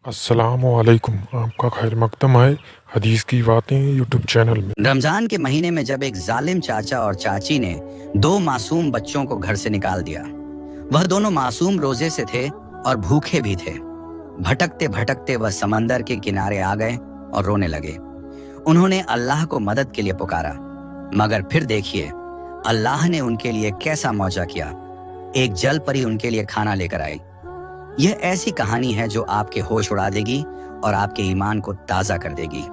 अस्सलामुअलैकुम, आपका खैर मकदम है हदीस की बातें यूट्यूब चैनल में। रमजान के महीने में जब एक जालिम चाचा और चाची ने दो मासूम बच्चों को घर से निकाल दिया। वह दोनों मासूम रोजे से थे और भूखे भी थे। भटकते भटकते वह समंदर के किनारे आ गए और रोने लगे। उन्होंने अल्लाह को मदद के लिए पुकारा, मगर फिर देखिए अल्लाह ने उनके लिए कैसा मौजा किया। एक जल परी उनके लिए खाना लेकर आई। यह ऐसी कहानी है जो आपके होश उड़ा देगी और आपके ईमान को ताजा कर देगी।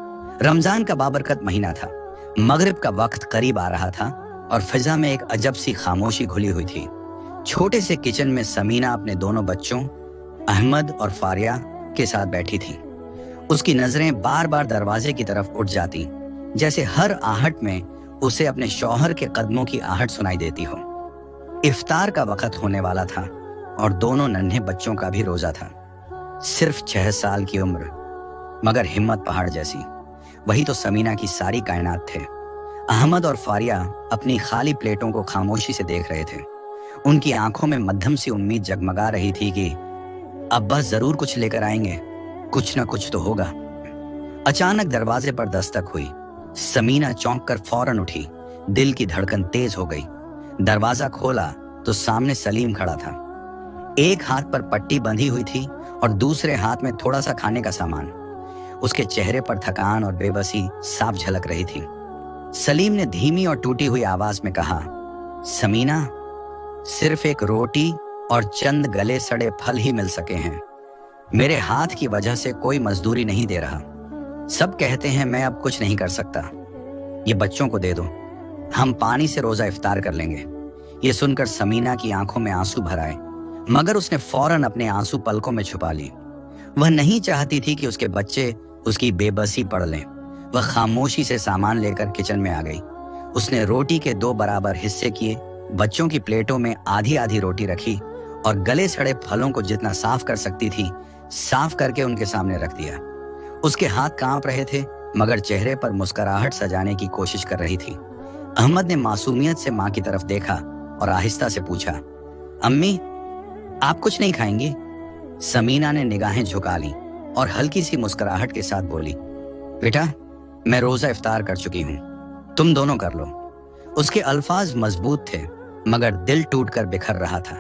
रमजान का बाबरकत महीना था। मगरिब का वक्त करीब आ रहा था और फिजा में एक अजब सी खामोशी घुली हुई थी। छोटे से किचन में समीना अपने दोनों बच्चों अहमद और फारिया के साथ बैठी थी। उसकी नजरें बार बार दरवाजे की तरफ उठ जाती, जैसे हर आहट में उसे अपने शौहर के कदमों की आहट सुनाई देती हो। इफ्तार का वक्त होने वाला था और दोनों नन्हे बच्चों का भी रोजा था। सिर्फ 6 साल की उम्र, मगर हिम्मत पहाड़ जैसी। वही तो समीना की सारी कायनात थे। अहमद और फारिया अपनी खाली प्लेटों को खामोशी से देख रहे थे। उनकी आंखों में मध्यम सी उम्मीद जगमगा रही थी कि अब्बा जरूर कुछ लेकर आएंगे, कुछ ना कुछ तो होगा। अचानक दरवाजे पर दस्तक हुई। समीना चौंक कर फौरन उठी। दिल की धड़कन तेज हो गई। दरवाजा खोला तो सामने सलीम खड़ा था। एक हाथ पर पट्टी बंधी हुई थी और दूसरे हाथ में थोड़ा सा खाने का सामान। उसके चेहरे पर थकान और बेबसी साफ झलक रही थी। सलीम ने धीमी और टूटी हुई आवाज में कहा, समीना, सिर्फ एक रोटी और चंद गले सड़े फल ही मिल सके हैं। मेरे हाथ की वजह से कोई मजदूरी नहीं दे रहा। सब कहते हैं मैं अब कुछ नहीं कर सकता। ये बच्चों को दे दो, हम पानी से रोजा इफ्तार कर लेंगे। ये सुनकर समीना की आंखों में आंसू भर आए, मगर उसने फौरन अपने आंसू पलकों में छुपा ली। वह नहीं चाहती थी कि उसके बच्चे उसकी बेबसी पढ़ लें। वह खामोशी से सामान लेकर किचन में आ गई। उसने रोटी के 2 बराबर हिस्से किए, बच्चों की प्लेटों में आधी आधी रोटी रखी और गले सड़े फलों को जितना साफ कर सकती थी साफ करके उनके सामने रख दिया। उसके हाथ कांप रहे थे, मगर चेहरे पर मुस्कुराहट सजाने की कोशिश कर रही थी। अहमद ने मासूमियत से माँ की तरफ देखा और आहिस्ता से पूछा, अम्मी, आप कुछ नहीं खाएंगी? समीना ने निगाहें झुका ली और हल्की सी मुस्कुराहट के साथ बोली, बेटा, मैं रोजा इफ्तार कर चुकी हूँ, तुम दोनों कर लो। उसके अल्फाज मजबूत थे, मगर दिल टूटकर बिखर रहा था।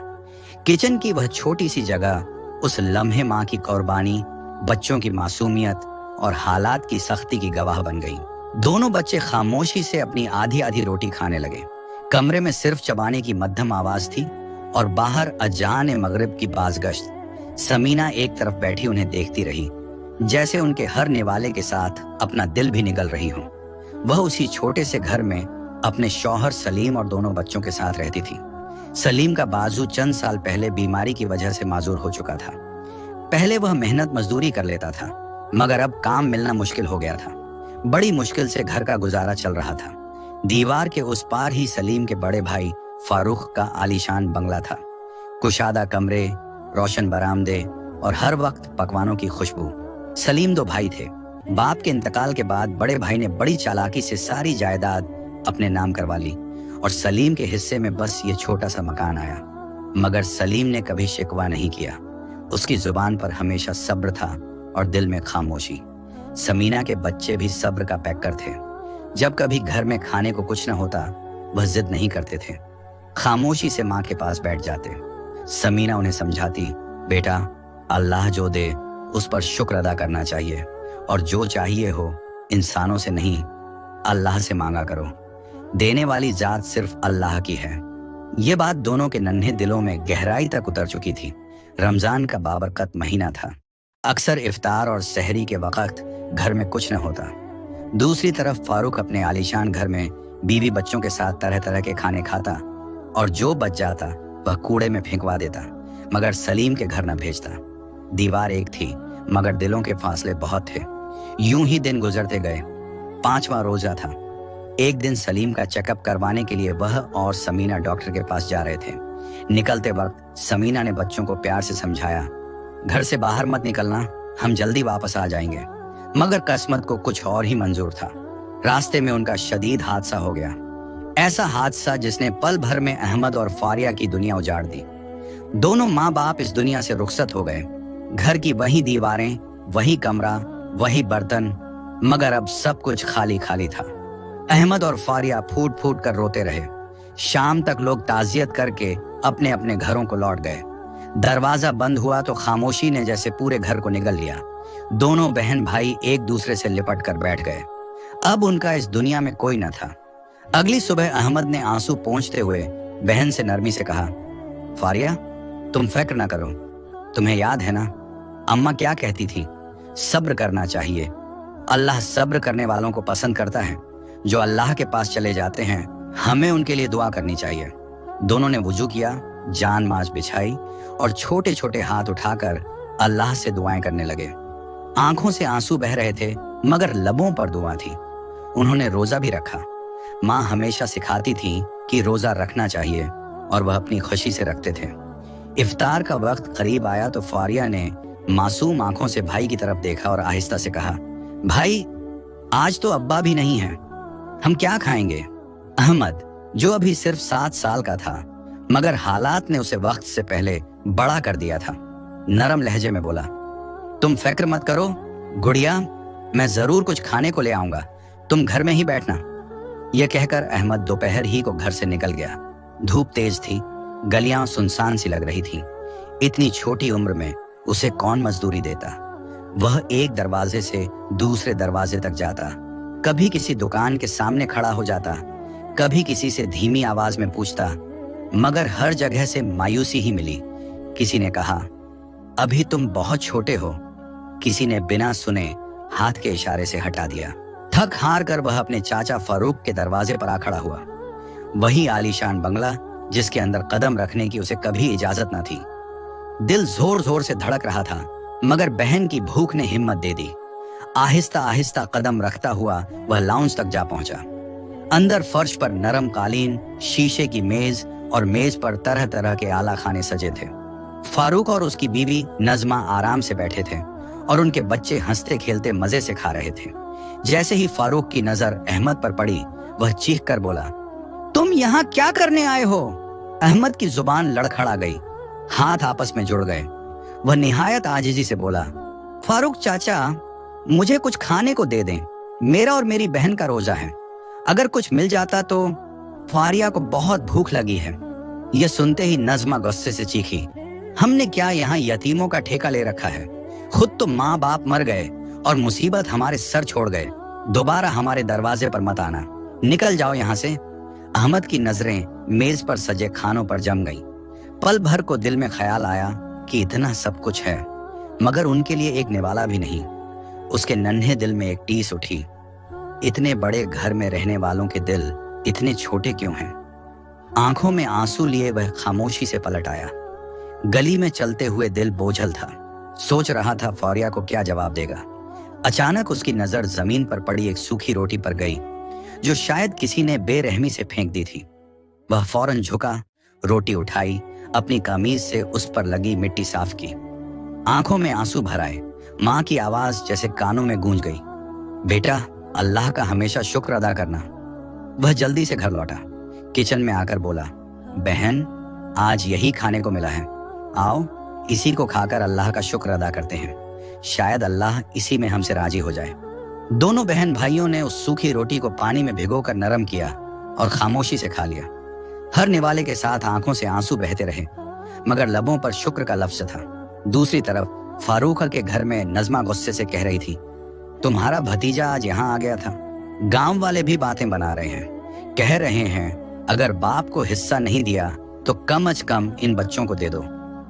किचन की वह छोटी सी जगह उस लम्हे माँ की कुर्बानी, बच्चों की मासूमियत और हालात की सख्ती की गवाह बन गई। दोनों बच्चे खामोशी से अपनी आधी आधी रोटी खाने लगे। कमरे में सिर्फ चबाने की मध्यम आवाज थी और बाहर अजान मगरिब की बाज़गश्त। समीना एक तरफ बैठी उन्हें देखती रही, जैसे उनके हर निवाले के साथ अपना दिल भी निगल रही हो। वह उसी छोटे से घर में अपने शौहर सलीम और दोनों बच्चों के साथ रहती थी। सलीम का बाजू चंद साल पहले बीमारी की वजह से माजूर हो चुका था। पहले वह मेहनत मजदूरी कर लेता था, मगर अब काम मिलना मुश्किल हो गया था। बड़ी मुश्किल से घर का गुजारा चल रहा था। दीवार के उस पार ही सलीम के बड़े भाई फारूक का आलीशान बंगला था। कुशादा कमरे, रोशन बरामदे और हर वक्त पकवानों की खुशबू। सलीम 2 भाई थे। बाप के इंतकाल के बाद बड़े भाई ने बड़ी चालाकी से सारी जायदाद अपने नाम करवा ली और सलीम के हिस्से में बस ये छोटा सा मकान आया। मगर सलीम ने कभी शिकवा नहीं किया। उसकी जुबान पर हमेशा सब्र था और दिल में खामोशी। समीना के बच्चे भी सब्र का पैकर थे। जब कभी घर में खाने को कुछ न होता, वह जिद नहीं करते थे, खामोशी से माँ के पास बैठ जाते। समीना उन्हें समझाती, बेटा, अल्लाह जो दे उस पर शुक्र अदा करना चाहिए और जो चाहिए हो इंसानों से नहीं, अल्लाह से मांगा करो। देने वाली जात सिर्फ अल्लाह की है। ये बात दोनों के नन्हे दिलों में गहराई तक उतर चुकी थी। रमजान का बाबरकत महीना था। अक्सर इफ्तार और सहरी के वक्त घर में कुछ न होता। दूसरी तरफ फारूक अपने आलीशान घर में बीवी बच्चों के साथ तरह तरह के खाने खाता और जो बच जाता वह कूड़े में फेंकवा देता, मगर सलीम के घर न भेजता। दीवार एक थी, मगर दिलों के फासले बहुत थे। यूं ही दिन गुजरते गए। 5वां रोजा था। एक दिन सलीम का चेकअप करवाने के लिए वह और समीना डॉक्टर के पास जा रहे थे। निकलते वक्त समीना ने बच्चों को प्यार से समझाया, घर से बाहर मत निकलना, हम जल्दी वापस आ जाएंगे। मगर किस्मत को कुछ और ही मंजूर था। रास्ते में उनका शदीद हादसा हो गया। ऐसा हादसा जिसने पल भर में अहमद और फारिया की दुनिया उजाड़ दी। दोनों माँ बाप इस दुनिया से रुखसत हो गए। घर की वही दीवारें वही कमरा, वही बर्तन, मगर अब सब कुछ खाली खाली था। अहमद और फारिया फूट फूट कर रोते रहे। शाम तक लोग ताजियत करके अपने अपने घरों को लौट गए। दरवाजा बंद हुआ तो खामोशी ने जैसे पूरे घर को निगल लिया। दोनों बहन भाई एक दूसरे से लिपट कर बैठ गए। अब उनका इस दुनिया में कोई न था। अगली सुबह अहमद ने आंसू पोंछते हुए बहन से नरमी से कहा, फारिया, तुम फिक्र ना करो। तुम्हें याद है ना अम्मा क्या कहती थी, सब्र करना चाहिए। अल्लाह सब्र करने वालों को पसंद करता है। जो अल्लाह के पास चले जाते हैं हमें उनके लिए दुआ करनी चाहिए। दोनों ने वुजू किया, जान माज बिछाई और छोटे छोटे हाथ उठाकर अल्लाह से दुआएं करने लगे। आंखों से आंसू बह रहे थे मगर लबों पर दुआ थी। उन्होंने रोजा भी रखा। माँ हमेशा सिखाती थी कि रोजा रखना चाहिए और वह अपनी खुशी से रखते थे। इफ्तार का वक्त करीब आया तो फारिया ने मासूम आंखों से भाई की तरफ देखा और आहिस्ता से कहा, भाई, आज तो अब्बा भी नहीं है, हम क्या खाएंगे? अहमद, जो अभी सिर्फ 7 साल का था मगर हालात ने उसे वक्त से पहले बड़ा कर दिया था, नरम लहजे में बोला, तुम फिक्र मत करो गुड़िया, मैं जरूर कुछ खाने को ले आऊंगा, तुम घर में ही बैठना। यह कहकर अहमद दोपहर ही को घर से निकल गया। धूप तेज थी, गलियां सुनसान सी लग रही थी। इतनी छोटी उम्र में उसे कौन मजदूरी देता। वह एक दरवाजे से दूसरे दरवाजे तक जाता, कभी किसी दुकान के सामने खड़ा हो जाता, कभी किसी से धीमी आवाज में पूछता, मगर हर जगह से मायूसी ही मिली। किसी ने कहा, अभी तुम बहुत छोटे हो। किसी ने बिना सुने हाथ के इशारे से हटा दिया। थक हार कर वह अपने चाचा फारूक के दरवाजे पर आ खड़ा हुआ। वही आलीशान बंगला जिसके अंदर कदम रखने की उसे कभी इजाजत न थी। दिल जोर जोर से धड़क रहा था मगर बहन की भूख ने हिम्मत दे दी। आहिस्ता आहिस्ता कदम रखता हुआ वह लाउंज तक जा पहुंचा। अंदर फर्श पर नरम कालीन, शीशे की मेज और मेज पर तरह तरह के आला खाने सजे थे। फारूक और उसकी बीवी नजमा आराम से बैठे थे और उनके बच्चे हंसते खेलते मजे से खा रहे थे। जैसे ही फारूक की नजर अहमद पर पड़ी वह चीख कर बोला, तुम यहाँ क्या करने आए हो? अहमद की जुबान लड़खड़ा गई, हाथ आपस में जुड़ गए। वह निहायत आजिजी से बोला, फारूक चाचा, मुझे कुछ खाने को दे दें, मेरा और मेरी बहन का रोजा है, अगर कुछ मिल जाता तो। फारिया को बहुत भूख लगी है। यह सुनते ही नजमा गुस्से से चीखी, हमने क्या यहाँ यतीमों का ठेका ले रखा है? खुद तो माँ बाप मर गए और मुसीबत हमारे सर छोड़ गए। दोबारा हमारे दरवाजे पर मत आना, निकल जाओ यहाँ से। अहमद की नजरें मेज पर सजे खानों पर जम गईं। पल भर को दिल में ख्याल आया कि इतना सब कुछ है मगर उनके लिए एक निवाला भी नहीं। उसके नन्हे दिल में एक टीस उठी, इतने बड़े घर में रहने वालों के दिल इतने छोटे क्यों हैं? आंखों में आंसू लिए वह खामोशी से पलट आया। गली में चलते हुए दिल बोझल था, सोच रहा था फारिया को क्या जवाब देगा। अचानक उसकी नजर जमीन पर पड़ी एक सूखी रोटी पर गई जो शायद किसी ने बेरहमी से फेंक दी थी। वह फौरन झुका, रोटी उठाई, अपनी कमीज से उस पर लगी मिट्टी साफ की। आंखों में आंसू भर आए। माँ की आवाज जैसे कानों में गूंज गई, बेटा, अल्लाह का हमेशा शुक्र अदा करना। वह जल्दी से घर लौटा, किचन में आकर बोला, बहन, आज यही खाने को मिला है, आओ इसी को खाकर अल्लाह का शुक्र अदा करते हैं, शायद अल्लाह इसी में हमसे राजी हो जाए। दोनों बहन भाइयों ने उस सूखी रोटी को पानी में भिगोकर नरम किया और खामोशी से खा लिया। हर निवाले के साथ आंखों से आंसू बहते रहे मगर लबों पर शुक्र का लफ्ज था। दूसरी तरफ फारूक के घर में नजमा गुस्से से कह रही थी, तुम्हारा भतीजा आज यहाँ आ गया था। गांव वाले भी बातें बना रहे हैं, कह रहे हैं अगर बाप को हिस्सा नहीं दिया तो कम अज कम इन बच्चों को दे दो।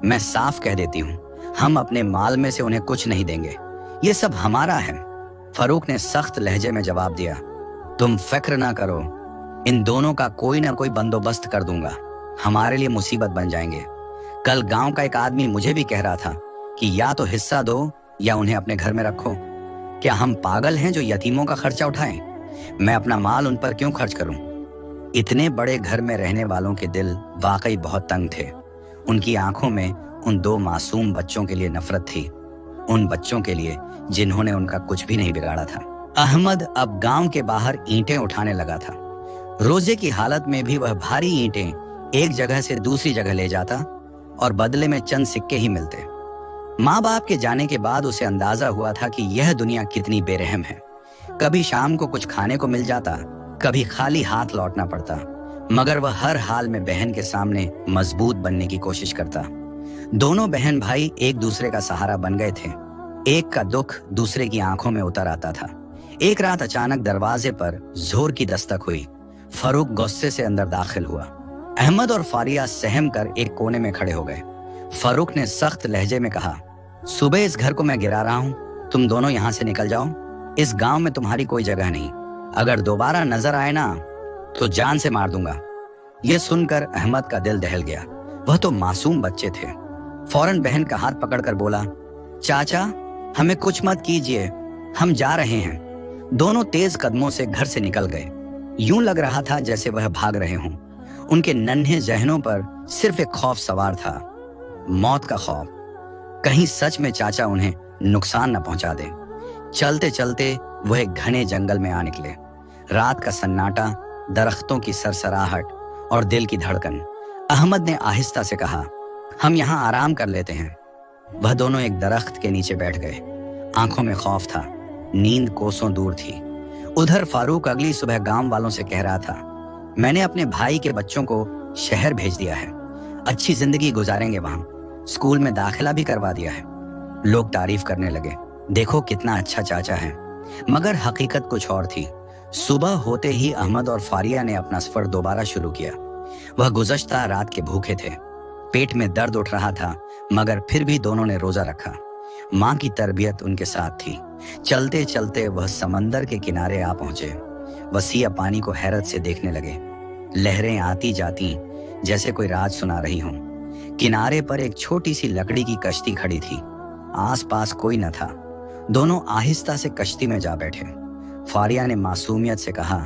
मैं साफ कह देती हूँ, हम अपने माल में से उन्हें कुछ नहीं देंगे, ये सब हमारा है। फारूक ने सख्त लहजे में जवाब दिया, तुम फिक्र ना करो, इन दोनों का कोई ना कोई बंदोबस्त कर दूंगा, हमारे लिए मुसीबत बन जाएंगे। कल गांव का एक आदमी मुझे भी कह रहा था कि या तो हिस्सा दो या उन्हें अपने घर में रखो। क्या हम पागल हैं जो यतीमों का खर्चा उठाएं? मैं अपना माल उन पर क्यों खर्च करूं? इतने बड़े घर में रहने वालों के दिल वाकई बहुत तंग थे। उनकी आंखों में उन 2 मासूम बच्चों के लिए नफरत थी, उन बच्चों के लिए जिन्होंने उनका कुछ भी नहीं बिगाड़ा था। अहमद अब गांव के बाहर ईंटें उठाने लगा था। रोजे की हालत में भी वह भारी ईंटें एक जगह से दूसरी जगह ले जाता और बदले में चंद सिक्के ही मिलते। माँ बाप के जाने के बाद उसे अंदाजा हुआ था कि यह दुनिया कितनी बेरहम है। कभी शाम को कुछ खाने को मिल जाता, कभी खाली हाथ लौटना पड़ता, मगर वह हर हाल में बहन के सामने मजबूत बनने की कोशिश करता। दोनों बहन भाई एक दूसरे का सहारा बन गए थे। एक का दुख दूसरे की आंखों में उतर आता था। एक रात अचानक दरवाजे पर जोर की दस्तक हुई। फारूक गुस्से से अंदर दाखिल हुआ। अहमद और फारिया सहम कर एक कोने में खड़े हो गए। फारूक ने सख्त लहजे में कहा, सुबह इस घर को मैं गिरा रहा हूँ, तुम दोनों यहाँ से निकल जाओ। इस गांव में तुम्हारी कोई जगह नहीं। अगर दोबारा नजर आए ना तो जान से मार दूंगा। यह सुनकर अहमद का दिल दहल गया। वह तो मासूम बच्चे थे। फौरन बहन का हाथ पकड़कर बोला, चाचा हमें कुछ मत कीजिए, हम जा रहे हैं। दोनों तेज कदमों से घर से निकल गए। यूं लग रहा था जैसे वह भाग रहे हों। उनके नन्हे जहनों पर सिर्फ एक खौफ सवार था, मौत का खौफ। कहीं सच में चाचा उन्हें नुकसान न पहुंचा दे। चलते चलते वह एक घने जंगल में आ निकले। रात का सन्नाटा, दरख्तों की सरसराहट और दिल की धड़कन। अहमद ने आहिस्ता से कहा, हम यहाँ आराम कर लेते हैं। वह दोनों एक दरख्त के नीचे बैठ गए। आंखों में खौफ था, नींद कोसों दूर थी। उधर फारूक अगली सुबह गांव वालों से कह रहा था, मैंने अपने भाई के बच्चों को शहर भेज दिया है, अच्छी जिंदगी गुजारेंगे वहां, स्कूल में दाखिला भी करवा दिया है। लोग तारीफ करने लगे, देखो कितना अच्छा चाचा है। मगर हकीकत कुछ और थी। सुबह होते ही अहमद और फारिया ने अपना सफर दोबारा शुरू किया। वह गुज़श्ता रात के भूखे थे, पेट में दर्द उठ रहा था, मगर फिर भी दोनों ने रोजा रखा। माँ की तरबियत उनके साथ थी। चलते चलते वह समंदर के किनारे आ पहुंचे। वसीया पानी को हैरत से देखने लगे। लहरें आती जाती जैसे कोई राज सुना रही हों। किनारे पर एक छोटी सी लकड़ी की कश्ती खड़ी थी। आसपास कोई न था। दोनों आहिस्ता से कश्ती में जा बैठे। फारिया ने मासूमियत से कहा,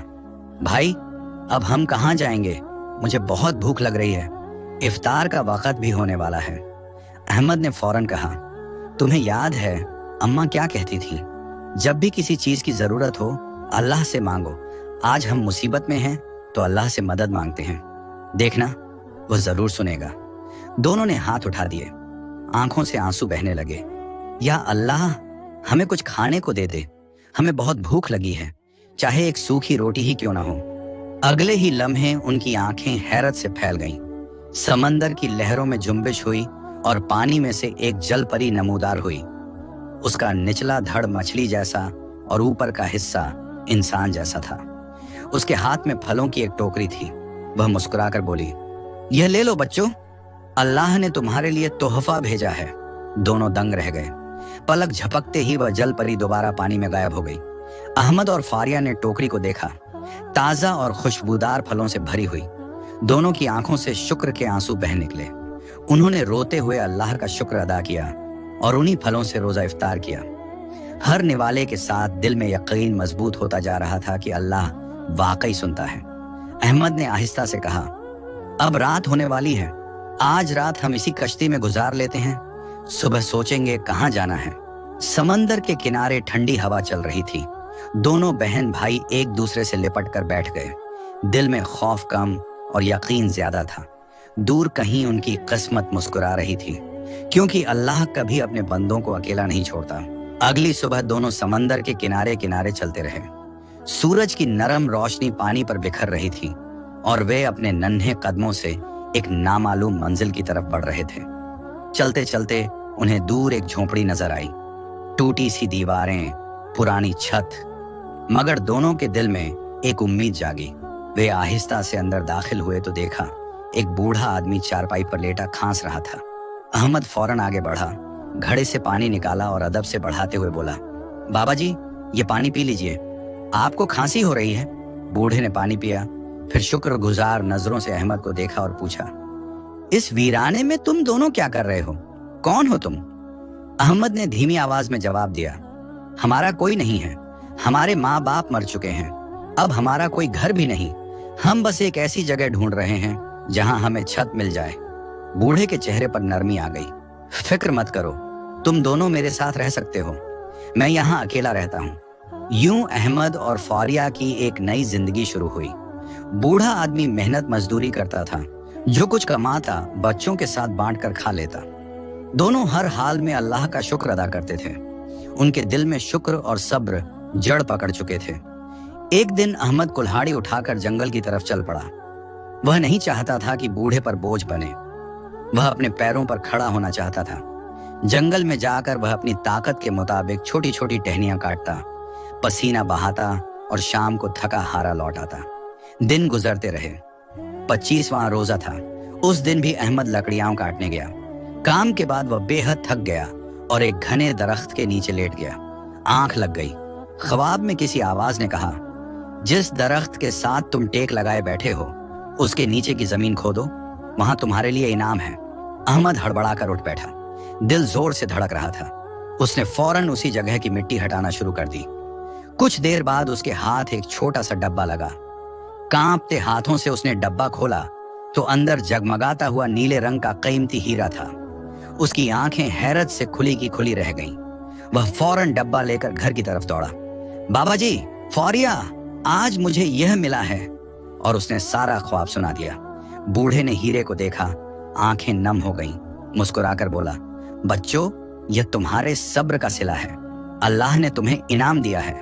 भाई अब हम कहाँ जाएंगे, मुझे बहुत भूख लग रही है, इफ्तार का वक्त भी होने वाला है। अहमद ने फौरन कहा, तुम्हें याद है अम्मा क्या कहती थी, जब भी किसी चीज की जरूरत हो अल्लाह से मांगो। आज हम मुसीबत में हैं तो अल्लाह से मदद मांगते हैं, देखना वो जरूर सुनेगा। दोनों ने हाथ उठा दिए। आंखों से आंसू बहने लगे। या अल्लाह हमें कुछ खाने को दे दे, हमें बहुत भूख लगी है, चाहे एक सूखी रोटी ही क्यों ना हो। अगले ही लम्हे उनकी आंखें हैरत से फैल गईं। समंदर की लहरों में जुम्बिश हुई और पानी में से एक जल परी नमूदार हुई। उसका निचला धड़ मछली जैसा और ऊपर का हिस्सा इंसान जैसा था। उसके हाथ में फलों की एक टोकरी थी। वह मुस्कुराकर बोली, यह ले लो बच्चों, अल्लाह ने तुम्हारे लिए तोहफा भेजा है। दोनों दंग रह गए। पलक झपकते ही वह जल परी दोबारा पानी में गायब हो गई। अहमद और फारिया ने टोकरी को देखा। ताजा और खुशबूदार फलों से भरी हुई। दोनों की आंखों से शुक्र के आंसू बह निकले। उन्होंने रोते हुए अल्लाह का शुक्र अदा किया और उन्हीं फलों से रोजा इफ्तार किया। हर निवाले के साथ दिल में यकीन मजबूत होता जा रहा था कि अल्लाह वाकई सुनता है। अहमद ने आहिस्ता से कहा, अब रात होने वाली है, आज रात हम इसी कश्ती में गुजार लेते हैं, सुबह सोचेंगे कहाँ जाना है। समंदर के किनारे ठंडी हवा चल रही थी। दोनों बहन भाई एक दूसरे से लिपट कर बैठ गए। दिल में खौफ कम और यकीन ज्यादा था। दूर कहीं उनकी किस्मत मुस्कुरा रही थी, क्योंकि अल्लाह कभी अपने बंदों को अकेला नहीं छोड़ता। अगली सुबह दोनों समंदर के किनारे किनारे चलते रहे। सूरज की नरम रोशनी पानी पर बिखर रही थी और वे अपने नन्हे कदमों से एक नामालूम मंजिल की तरफ बढ़ रहे थे। चलते चलते उन्हें दूर एक झोपड़ी नजर आई। टूटी सी दीवारें, पुरानी छत, मगर दोनों के दिल में एक उम्मीद जागी। वे आहिस्ता से अंदर दाखिल हुए तो देखा एक बूढ़ा आदमी चारपाई पर लेटा खांस रहा था। अहमद फौरन आगे बढ़ा, घड़े से पानी निकाला और अदब से बढ़ाते हुए बोला, बाबा जी ये पानी पी लीजिए, आपको खांसी हो रही है। बूढ़े ने पानी पिया, फिर शुक्रगुजार नजरों से अहमद को देखा और पूछा, इस वीराने में तुम दोनों क्या कर रहे हो, कौन हो तुम? अहमद ने धीमी आवाज में जवाब दिया, हमारा कोई नहीं है, हमारे माँ बाप मर चुके हैं, अब हमारा कोई घर भी नहीं, हम बस एक ऐसी जगह ढूंढ रहे हैं जहां हमें छत मिल जाए। बूढ़े के चेहरे पर नरमी आ गई। फिक्र मत करो, तुम दोनों मेरे साथ रह सकते हो, मैं यहाँ अकेला रहता हूँ। यूं अहमद और फारिया की एक नई जिंदगी शुरू हुई। बूढ़ा आदमी मेहनत मजदूरी करता था, जो कुछ कमाता बच्चों के साथ बांट कर खा लेता। दोनों हर हाल में अल्लाह का शुक्र अदा करते थे। उनके दिल में शुक्र और सब्र जड़ पकड़ चुके थे। एक दिन अहमद कुल्हाड़ी उठाकर जंगल की तरफ चल पड़ा। वह नहीं चाहता था कि बूढ़े पर बोझ बने। वह अपने पैरों पर खड़ा होना चाहता था। जंगल में जाकर वह अपनी ताकत के मुताबिक छोटी छोटी टहनियां काटता, पसीना बहाता और शाम को थका हारा लौट आता। दिन गुजरते रहे। 25वां रोजा था। उस दिन भी अहमद लकड़ियां काटने गया। काम के बाद वह बेहद थक गया और एक घने दरख्त के नीचे लेट गया। आंख लग गई। ख्वाब में किसी आवाज ने कहा, जिस दरख्त के साथ तुम टेक लगाए बैठे हो उसके नीचे की जमीन खोदो, वहां तुम्हारे लिए इनाम है। अहमद हड़बड़ाकर उठ बैठा। दिल जोर से धड़क रहा था। उसने फौरन उसी जगह की मिट्टी हटाना शुरू कर दी। कुछ देर बाद उसके हाथ एक छोटा सा डब्बा लगा। कांपते हाथों से उसने डब्बा खोला तो अंदर जगमगाता हुआ नीले रंग का कीमती हीरा था। उसकी आंखें हैरत से खुली की खुली रह गईं। वह फौरन डब्बा लेकर घर की तरफ दौड़ा। बाबा जी, फौरिया, आज मुझे यह मिला है। और उसने सारा ख्वाब सुना दिया। बूढ़े ने हीरे को देखा, आंखें नम हो गईं। मुस्कुराकर बोला, बच्चों, यह तुम्हारे सब्र का सिला है। अल्लाह ने तुम्हें इनाम दिया है।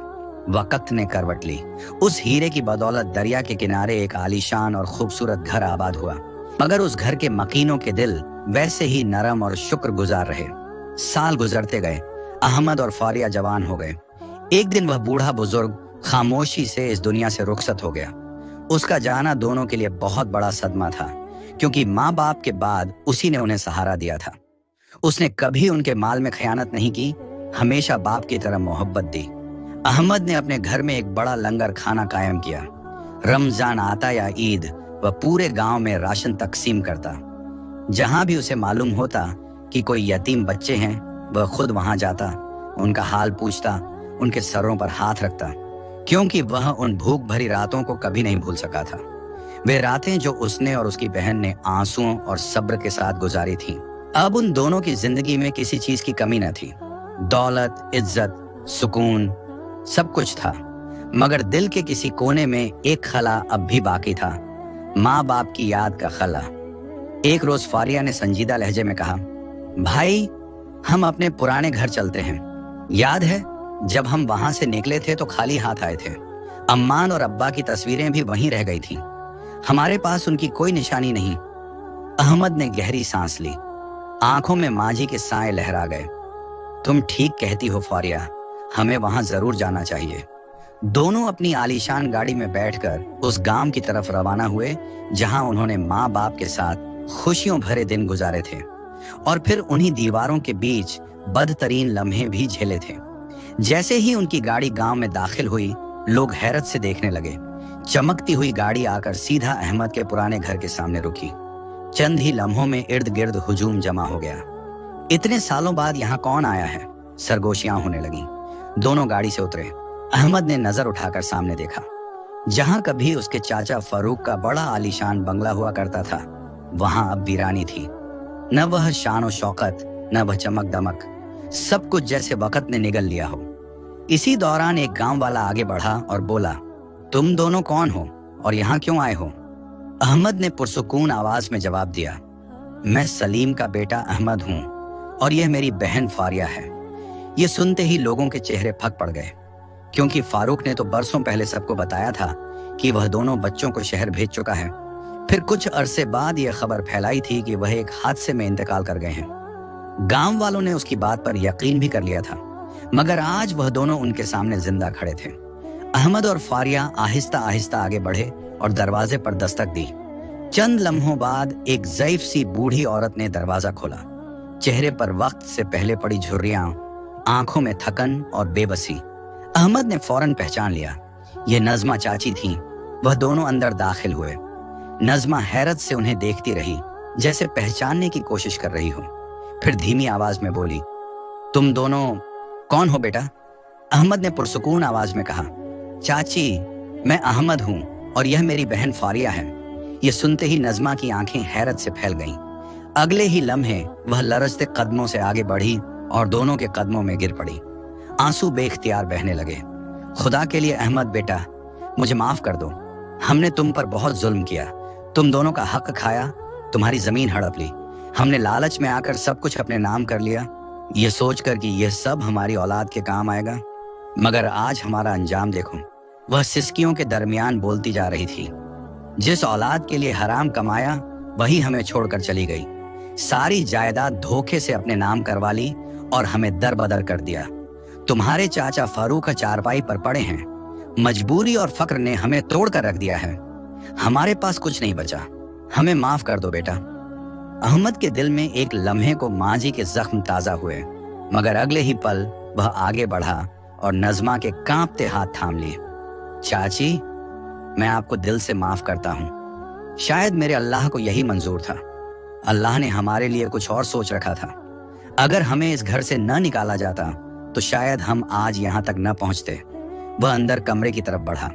वक्त ने करवट ली। उस हीरे की बदौलत दरिया के किनारे एक आलीशान और खूबसूरत घर आबाद हुआ, मगर उस घर के मकीनों के दिल वैसे ही नरम और शुक्रगुजार रहे। साल गुजरते गए। अहमद और फारिया जवान हो गए। एक दिन वह बूढ़ा बुजुर्ग खामोशी से इस दुनिया से रुखसत हो गया। उसका जाना दोनों के लिए बहुत बड़ा सदमा था, क्योंकि माँ बाप के बाद उसी ने उन्हें सहारा दिया था। उसने कभी उनके माल में खयानत नहीं की, हमेशा बाप की तरह मोहब्बत दी। अहमद ने अपने घर में एक बड़ा लंगर खाना कायम किया। रमजान आता या ईद, वह पूरे गांव में राशन तकसीम करता। जहां भी उसे मालूम होता कि कोई यतीम बच्चे हैं, वह खुद वहां जाता, उनका हाल पूछता, उनके सरों पर हाथ रखता, क्योंकि वह उन भूख भरी रातों को कभी नहीं भूल सका था। वे रातें जो उसने और उसकी बहन ने आंसुओं और सब्र के साथ गुजारी थीं। अब उन दोनों की जिंदगी में किसी चीज की कमी न थी। दौलत, इज्जत, सुकून, सब कुछ था, मगर दिल के किसी कोने में एक खला अब भी बाकी था, माँ बाप की याद का खला। एक रोज फारिया ने संजीदा लहजे में कहा, भाई, हम अपने पुराने घर चलते हैं। याद है जब हम वहां से निकले थे तो खाली हाथ आए थे। अम्मान और अब्बा की तस्वीरें भी वहीं रह गई थीं। हमारे पास उनकी कोई निशानी नहीं। अहमद ने गहरी सांस ली। आंखों में मांझी के साए लहरा गए। तुम ठीक कहती हो फारिया, हमें वहां जरूर जाना चाहिए। दोनों अपनी आलीशान गाड़ी में बैठकर उस गांव की तरफ रवाना हुए, जहां उन्होंने माँ बाप के साथ खुशियों भरे दिन गुजारे थे और फिर उन्हीं दीवारों के बीच बदतरीन लम्हे भी झेले थे। जैसे ही उनकी गाड़ी गांव में दाखिल हुई, लोग हैरत से देखने लगे। चमकती हुई गाड़ी आकर सीधा अहमद के पुराने घर के सामने रुकी। चंद ही लम्हों में इर्द गिर्द हुजूम जमा हो गया। इतने सालों बाद यहाँ कौन आया है? सरगोशियां होने लगी। दोनों गाड़ी से उतरे। अहमद ने नजर उठाकर सामने देखा। जहां कभी उसके चाचा फारूक का बड़ा आलीशान बंगला हुआ करता था, वहां अब वीरानी थी। न वह शान और शौकत, न वह चमक दमक, सब कुछ जैसे वक्त ने निगल लिया हो। इसी दौरान एक गांव वाला आगे बढ़ा और बोला, तुम दोनों कौन हो और यहाँ क्यों आए हो? अहमद ने पुरसुकून आवाज में जवाब दिया, मैं सलीम का बेटा अहमद हूँ और यह मेरी बहन फारिया है। ये सुनते ही लोगों के चेहरे फक पड़ गए, क्योंकि फारूक ने तो बरसों पहले सबको बताया था कि वह दोनों बच्चों को शहर भेज चुका है। फिर कुछ अरसे बाद यह खबर फैलाई थी कि वह एक हादसे में इंतकाल कर गए हैं। गांव वालों ने उसकी बात पर यकीन भी कर लिया था, मगर आज वह दोनों उनके सामने जिंदा खड़े थे। अहमद और फारिया आहिस्ता आहिस्ता आगे बढ़े और दरवाजे पर दस्तक दी। चंद लम्हों बाद एक ज़ईफ सी बूढ़ी औरत ने दरवाजा खोला। चेहरे पर वक्त से पहले पड़ी झुर्रियां, आंखों में थकन और बेबसी। अहमद ने फौरन पहचान लिया, ये नज़मा चाची थीं। वह दोनों अंदर दाखिल हुए। नज़मा हैरत से उन्हें देखती रही, जैसे पहचानने की कोशिश कर रही हो। फिर धीमी आवाज में बोली, तुम दोनों कौन हो बेटा? अहमद ने पुरसुकून आवाज में कहा, चाची, मैं अहमद हूँ और यह मेरी बहन फारिया है। ये सुनते ही नज़मा की आंखें हैरत से फैल गईं। अगले ही लम्हे वह लरजते कदमों से आगे बढ़ी और दोनों के कदमों में गिर पड़ी। आंसू बेख्तियार बहने लगे। खुदा के लिए अहमद बेटा, मुझे माफ कर दो। हमने तुम पर बहुत जुल्म किया, तुम दोनों का हक खाया, तुम्हारी जमीन हड़प ली। हमने लालच में आकर सब कुछ अपने नाम कर लिया, ये सोचकर कि यह सब हमारी औलाद के काम आएगा। मगर आज हमारा अंजाम देखो। वह सिसकियों के दरमियान बोलती जा रही थी। जिस औलाद के लिए हराम कमाया वही हमें छोड़कर चली गई। सारी जायदाद धोखे से अपने नाम करवा ली और हमें दरबदर कर दिया। तुम्हारे चाचा फारूक चारपाई पर पड़े हैं। मजबूरी और फक्र ने हमें तोड़ कर रख दिया है। हमारे पास कुछ नहीं बचा। हमें माफ कर दो बेटा। अहमद के दिल में एक लम्हे को माजी के जख्म ताजा हुए, मगर अगले ही पल वह आगे बढ़ा और नज़मा के कांपते हाथ थाम लिए। चाची, मैं आपको दिल से माफ करता हूँ। शायद मेरे अल्लाह को यही मंजूर था। अल्लाह ने हमारे लिए कुछ और सोच रखा था। अगर हमें इस घर से न निकाला जाता तो शायद हम आज यहाँ तक न पहुंचते। वह अंदर कमरे की तरफ बढ़ा।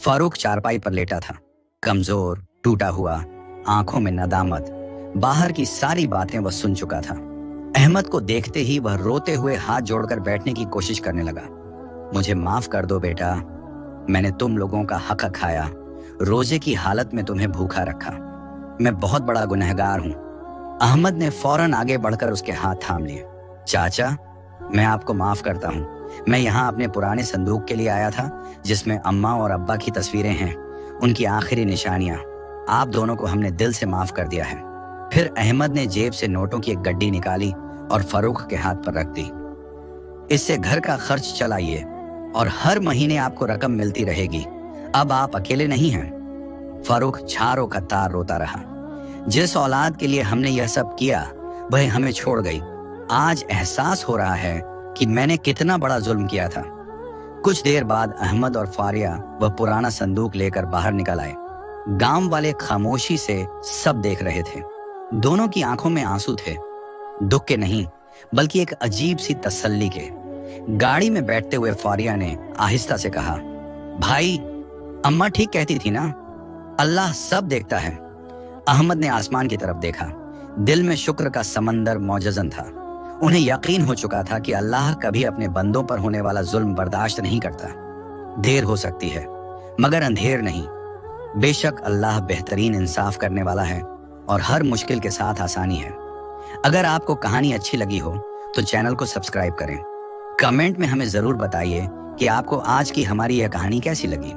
फारूक चारपाई पर लेटा था, कमजोर, टूटा हुआ, आंखों में नदामत। बाहर की सारी बातें वह सुन चुका था। अहमद को देखते ही वह रोते हुए हाथ जोड़कर बैठने की कोशिश करने लगा। मुझे माफ कर दो बेटा, मैंने तुम लोगों का हक खाया, रोजे की हालत में तुम्हें भूखा रखा। मैं बहुत बड़ा गुनहगार हूँ। अहमद ने फौरन आगे बढ़कर उसके हाथ थाम लिए। चाचा, मैं आपको माफ करता हूँ। मैं यहाँ अपने पुराने संदूक के लिए आया था जिसमें अम्मा और अब्बा की तस्वीरें हैं, उनकी आखिरी निशानियां। आप दोनों को हमने दिल से माफ कर दिया है। फिर अहमद ने जेब से नोटों की एक गड्डी निकाली और फारूक के हाथ पर रख दी। इससे घर का खर्च चलाइए और हर महीने आपको रकम मिलती रहेगी। अब आप अकेले नहीं हैं। फारूक झारो का तार रोता रहा। जिस औलाद के लिए हमने यह सब किया वह हमें छोड़ गई। आज एहसास हो रहा है कि मैंने कितना बड़ा जुल्म किया था। कुछ देर बाद अहमद और फारिया वह पुराना संदूक लेकर बाहर निकल आए। गांव वाले खामोशी से सब देख रहे थे। दोनों की आंखों में आंसू थे, दुख के नहीं बल्कि एक अजीब सी तसल्ली के। गाड़ी में बैठते हुए फारिया ने आहिस्ता से कहा, भाई, अम्मा ठीक कहती थी ना, अल्लाह सब देखता है। अहमद ने आसमान की तरफ देखा। दिल में शुक्र का समंदर मौजज़न था। उन्हें यकीन हो चुका था कि अल्लाह कभी अपने बंदों पर होने वाला जुल्म बर्दाश्त नहीं करता। देर हो सकती है मगर अंधेर नहीं। बेशक अल्लाह बेहतरीन इंसाफ करने वाला है और हर मुश्किल के साथ आसानी है। अगर आपको कहानी अच्छी लगी हो तो चैनल को सब्सक्राइब करें। कमेंट में हमें जरूर बताइए कि आपको आज की हमारी यह कहानी कैसी लगी।